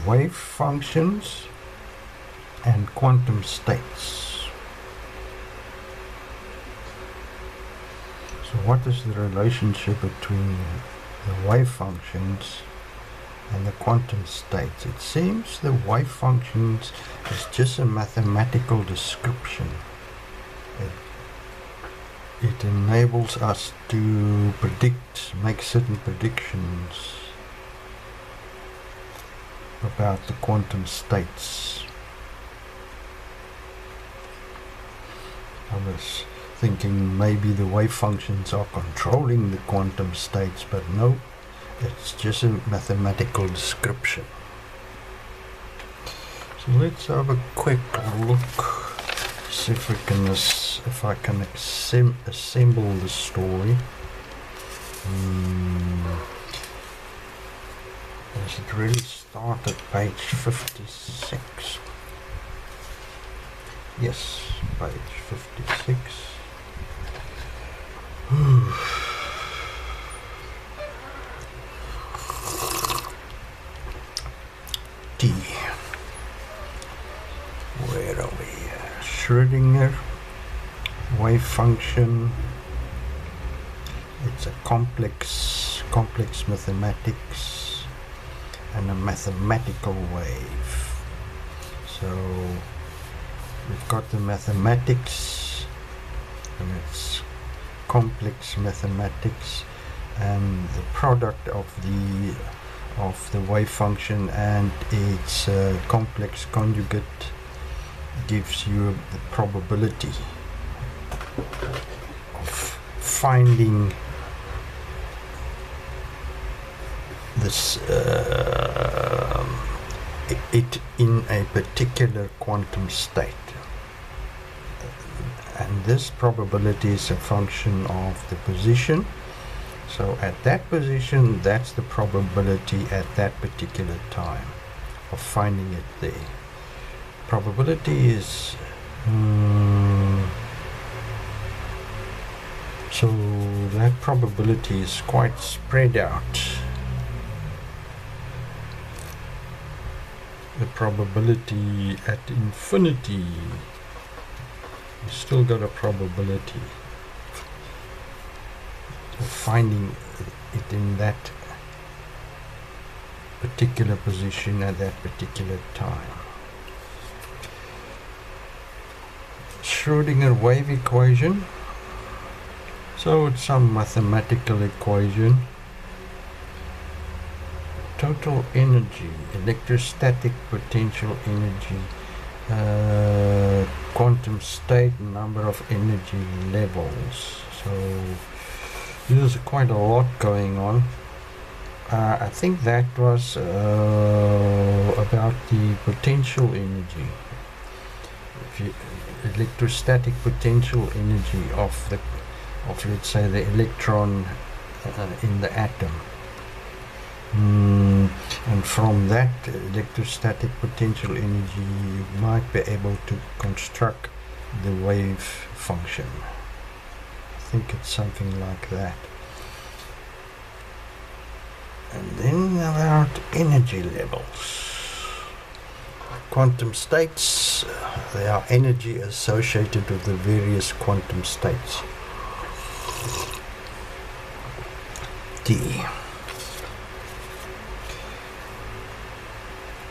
Wave functions and quantum states. So what is the relationship between the wave functions and the quantum states? It seems the wave functions is just a mathematical description. It enables us to make certain predictions about the quantum states. I was thinking maybe the wave functions are controlling the quantum states, but no, it's just a mathematical description. So let's have a quick look, see if I can assemble the story. Does it really start at page 56? Yes, page 56. D. Where are we? Schrödinger wave function. It's a complex mathematics and a mathematical wave. So we've got the mathematics, and it's complex mathematics, and the product of the wave function and its complex conjugate gives you the probability of finding this it in a particular quantum state, and this probability is a function of the position. So at that position, that's the probability at that particular time of finding it there. Probability is so that probability is quite spread out. The probability at infinity, you still got a probability of finding it in that particular position at that particular time. Schrödinger wave equation. So it's some mathematical equation. Total energy, electrostatic potential energy, quantum state, number of energy levels. So there's quite a lot going on. I think that was about the potential energy. Electrostatic potential energy of let's say the electron in the atom. And from that electrostatic potential energy, you might be able to construct the wave function. I think it's something like that. And then about energy levels. Quantum states, they are energy associated with the various quantum states. D.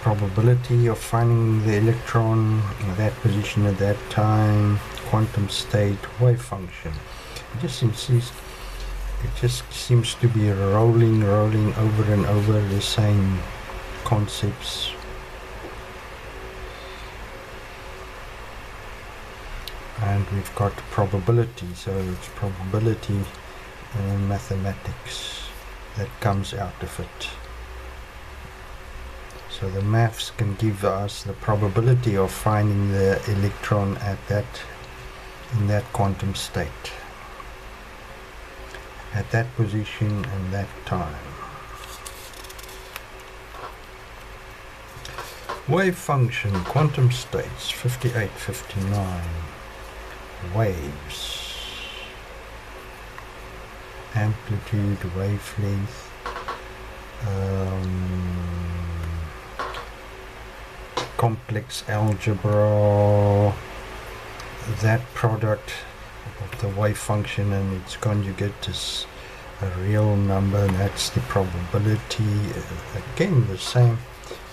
Probability of finding the electron in that position at that time, quantum state, wave function. It just seems to be rolling over and over the same concepts. And we've got probability, so it's probability mathematics that comes out of it. So the maths can give us the probability of finding the electron in that quantum state, at that position and that time. Wave function, quantum states, 58, 59. Waves, amplitude, wavelength, complex algebra, that product of the wave function and its conjugate is a real number, and that's the probability. Again, the same.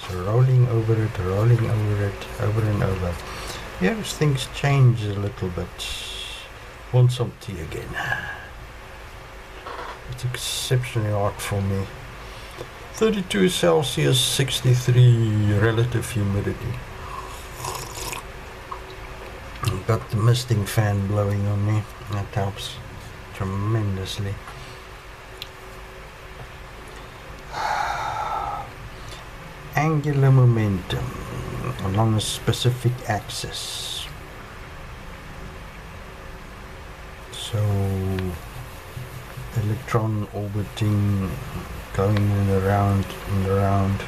So rolling over it, over and over. Here things change a little bit. Want some tea again? It's exceptionally hot for me. 32 Celsius, 63 relative humidity. I've got the misting fan blowing on me. That helps tremendously. Angular momentum along a specific axis. So electron orbiting, going in around and around.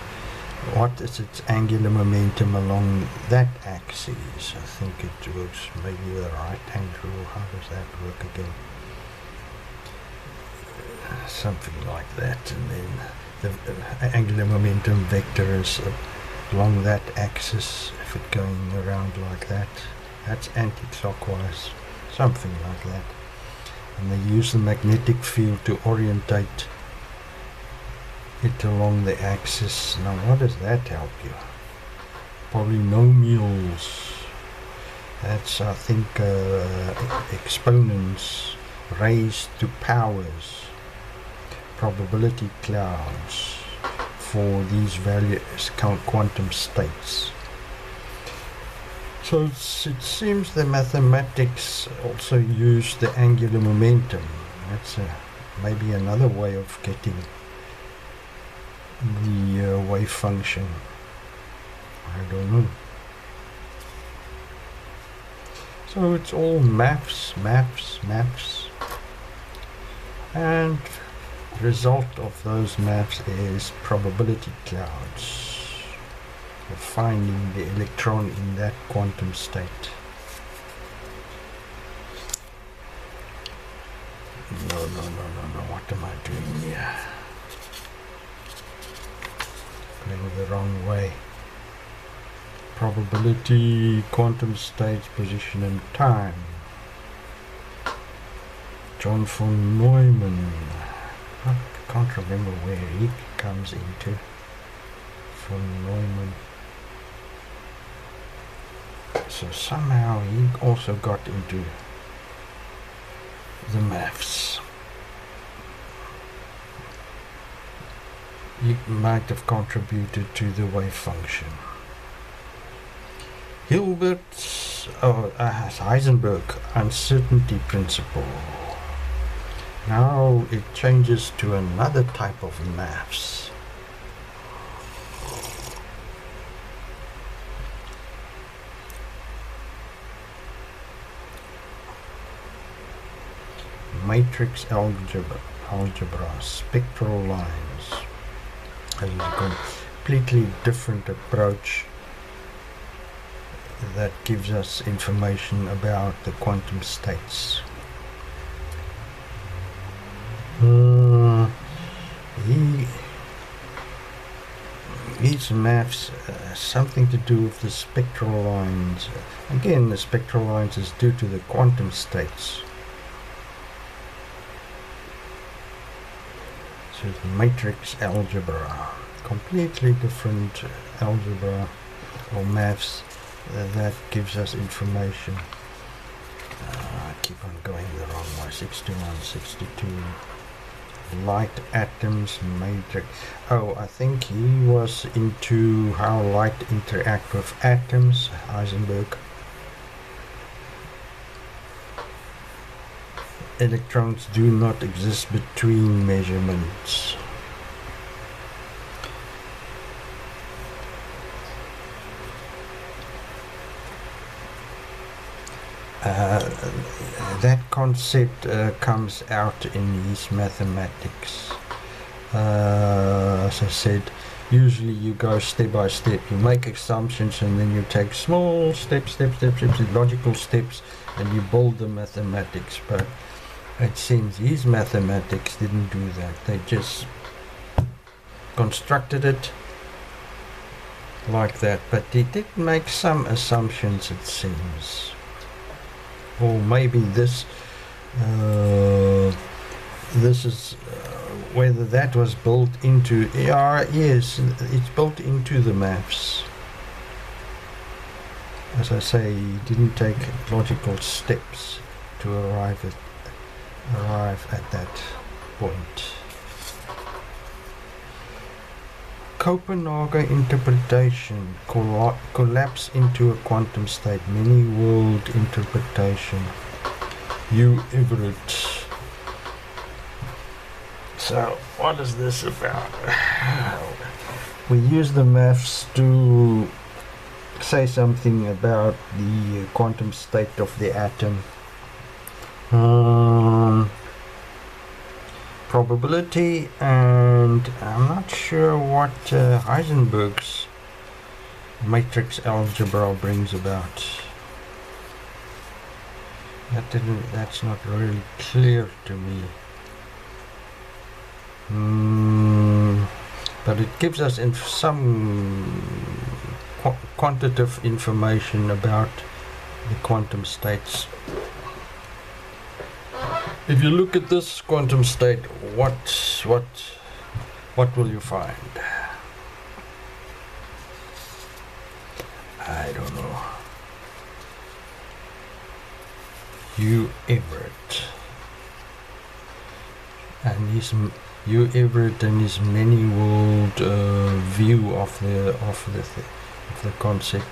What is its angular momentum along that axis? I think it works maybe the right hand rule. How does that work again? Something like that, and then the angular momentum vector is along that axis. If it's going around like that, that's anti-clockwise, something like that. And they use the magnetic field to orientate it along the axis. Now, what does that help you? Polynomials. That's, I think, exponents raised to powers. Probability clouds for these various quantum states. So it seems the mathematics also use the angular momentum. That's maybe another way of getting the wave function. I don't know. So it's all maths, and the result of those maths is probability clouds of finding the electron in that quantum state. No, what am I doing here? Going the wrong way. Probability, quantum states, position and time. John von Neumann. I can't remember where he comes into. Von Neumann. So somehow he also got into the maths. He might have contributed to the wave function. Heisenberg uncertainty principle. Now it changes to another type of maths. Matrix algebra, spectral lines. A completely different approach that gives us information about the quantum states. These maths something to do with the spectral lines. Again, the spectral lines is due to the quantum states. So the matrix algebra, completely different algebra or maths that gives us information. I keep on going the wrong way. 61, 62. Light atoms, matrix. Oh, I think he was into how light interact with atoms, Heisenberg. Electrons do not exist between measurements. That concept comes out in his mathematics. As I said, usually you go step by step. You make assumptions and then you take small steps, logical steps, and you build the mathematics. But it seems his mathematics didn't do that. They just constructed it like that, but he did make some assumptions, it seems. Or maybe this is whether that was built into, yes, it's built into the maths. As I say, he didn't take logical steps to arrive at that point. Copenhagen interpretation collapse into a quantum state, many world interpretation. You Everett. So what is this about? We use the maths to say something about the quantum state of the atom. Probability, and I'm not sure what Heisenberg's matrix algebra brings about. That's not really clear to me. But it gives us some quantitative information about the quantum states. If you look at this quantum state, what will you find? I don't know. You Everett and his many world view of the concept.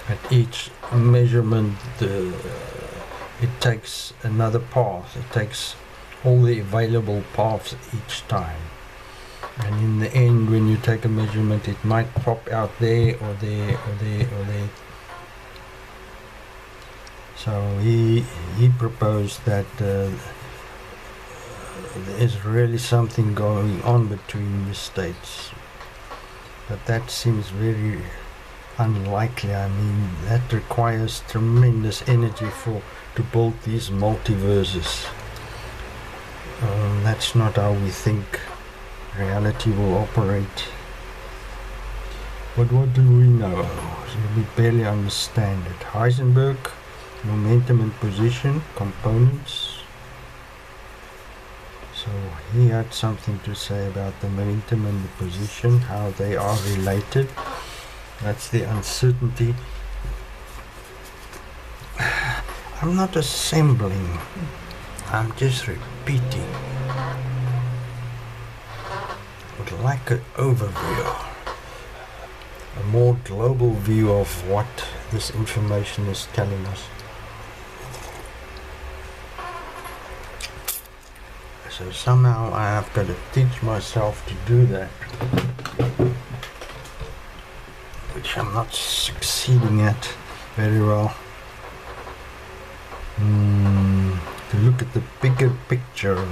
At each measurement, it takes another path. It takes all the available paths each time. And in the end, when you take a measurement, it might pop out there or there or there or there. So he proposed that there is really something going on between the states. But that seems very unlikely. I mean, that requires tremendous energy to build these multiverses. That's not how we think reality will operate. But what do we know? We barely understand it. Heisenberg, momentum and position, components. So he had something to say about the momentum and the position, how they are related. That's the uncertainty. I'm not assembling, I'm just repeating. I would like an overview, a more global view of what this information is telling us. So somehow I have got to teach myself to do that, which I'm not succeeding at very well. To look at the bigger picture.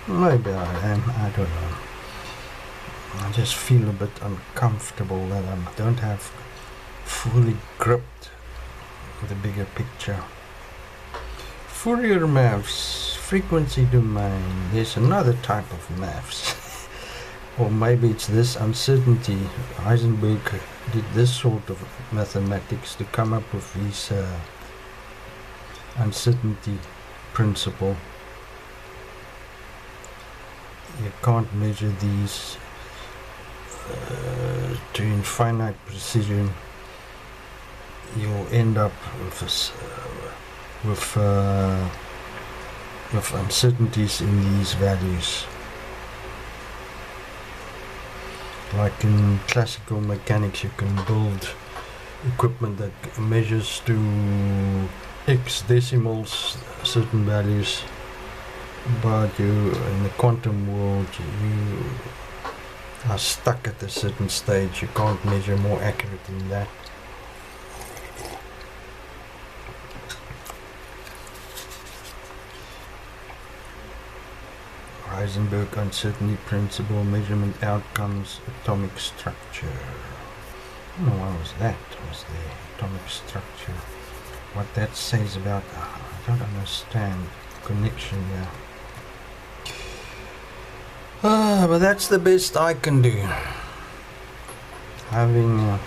Maybe I am, I don't know. I just feel a bit uncomfortable that I don't have fully gripped the bigger picture. Fourier maths, frequency domain. There's another type of maths. Or maybe it's this uncertainty. Heisenberg did this sort of mathematics to come up with his uncertainty principle. You can't measure these to infinite precision. You'll end up with uncertainties in these values. Like in classical mechanics, you can build equipment that measures to X decimals certain values, but in the quantum world you are stuck at a certain stage. You can't measure more accurate than that. Heisenberg uncertainty principle, measurement outcomes, atomic structure. I don't know what was that. Was the atomic structure? What that says about, I don't understand the connection there. But that's the best I can do. Having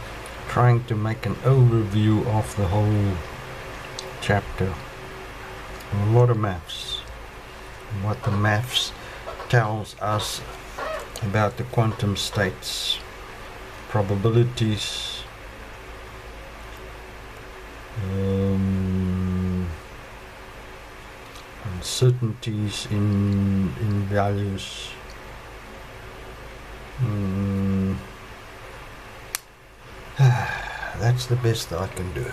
trying to make an overview of the whole chapter. A lot of maths. And what the maths tells us about the quantum states, probabilities, uncertainties in values. That's the best I can do.